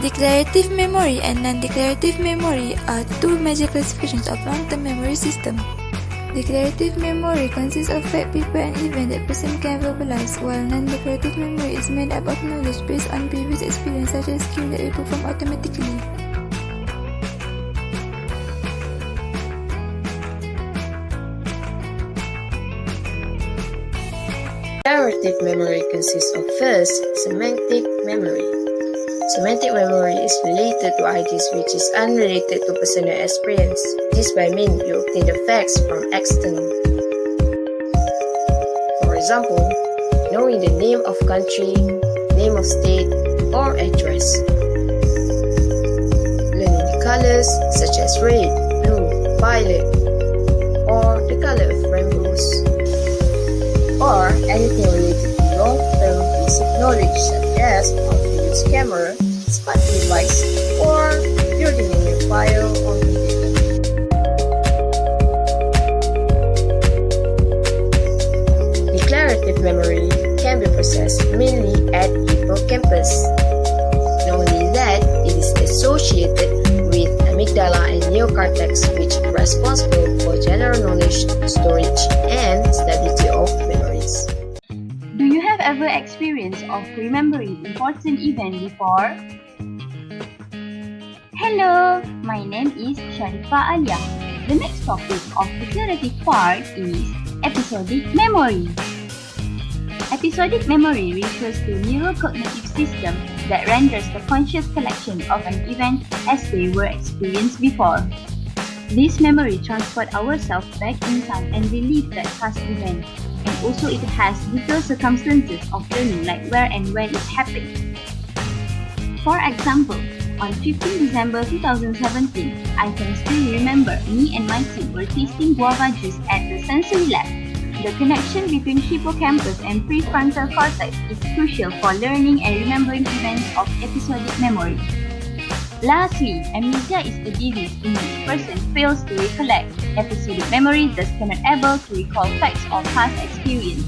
Declarative memory and non-declarative memory are two major classifications of long-term memory system. Declarative memory consists of fact, people, and events that person can verbalize, while non-declarative memory is made up of knowledge based on previous experience such as skill that we perform automatically. Declarative memory consists of first, semantic memory. Semantic memory is related to ideas which is unrelated to personal experience. This by means you obtain the facts from external. For example, knowing the name of country, name of state, or address. Learning the colors such as red, blue, violet, or the color of rainbows. Or anything related to long-term basic knowledge such as how to use camera, smart device, or building a new file on computer. Declarative memory can be processed mainly at hippocampus. Not only that, it is associated with amygdala and neocortex, which are responsible for general knowledge, storage, and stability of memories. Do you have ever experienced of remembering important event before? Hello, my name is Sharifa Alia. The next topic of declarative part is episodic memory. Episodic memory refers to neurocognitive system that renders the conscious collection of an event as they were experienced before. This memory transports ourselves back in time and relive that past event, and also it has detailed circumstances of learning like where and when it happened. For example, on 15 December 2017, I can still remember me and my team were tasting guava juice at the sensory lab. The connection between hippocampus and prefrontal cortex is crucial for learning and remembering events of episodic memory. Lastly, amnesia is a disease in which a person fails to recollect. Episodic memory thus cannot able to recall facts or past experience.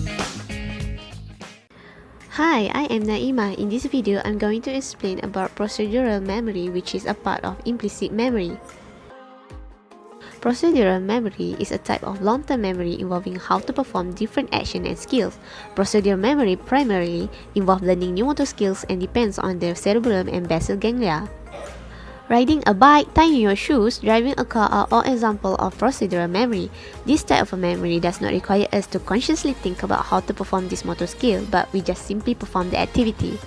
Hi, I am Naima. In this video, I'm going to explain about procedural memory, which is a part of implicit memory. Procedural memory is a type of long-term memory involving how to perform different actions and skills. Procedural memory primarily involves learning new motor skills and depends on the cerebellum and basal ganglia. Riding a bike, tying your shoes, driving a car are all examples of procedural memory. This type of memory does not require us to consciously think about how to perform this motor skill, but we just simply perform the activity.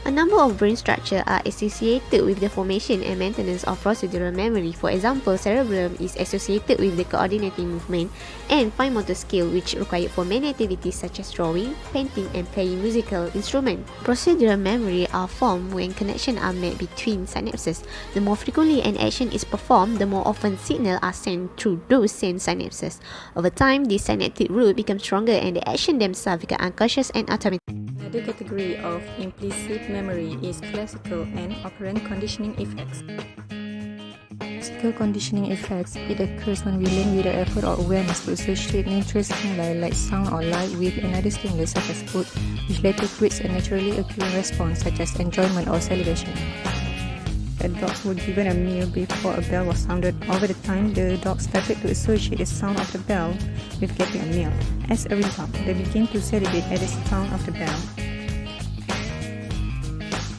A number of brain structures are associated with the formation and maintenance of procedural memory. For example, cerebellum is associated with the coordinating movement and fine motor skill, which required for many activities such as drawing, painting, and playing musical instruments. Procedural memory are formed when connections are made between synapses. The more frequently an action is performed, the more often signals are sent through those same synapses. Over time, this synaptic route becomes stronger and the action themselves become unconscious and automatic. Another category of implicit memory is classical and operant conditioning effects. Classical conditioning effects, it occurs when we learn without effort or awareness to associate neutral stimuli like sound or light with another stimulus such as food, which later creates a naturally occurring response such as enjoyment or celebration. The dogs were given a meal before a bell was sounded. Over the time, the dogs started to associate the sound of the bell with getting a meal. As a result, they began to celebrate at the sound of the bell.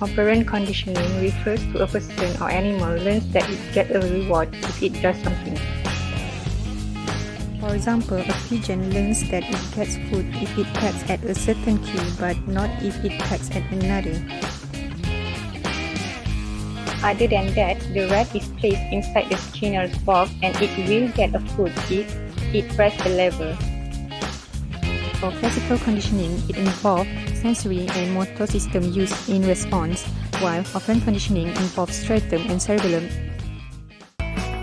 Operant conditioning refers to a person or animal learns that it gets a reward if it does something. For example, a pigeon learns that it gets food if it pecks at a certain key, but not if it pecks at another. Other than that, the rat is placed inside the Skinner's box and it will get a food if it presses the lever. For classical conditioning, it involves sensory and motor system used in response, while operant conditioning involves striatum and cerebellum.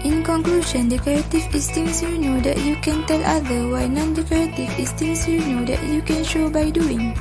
In conclusion, declarative is things you know that you can tell others, while non-declarative is things you know that you can show by doing.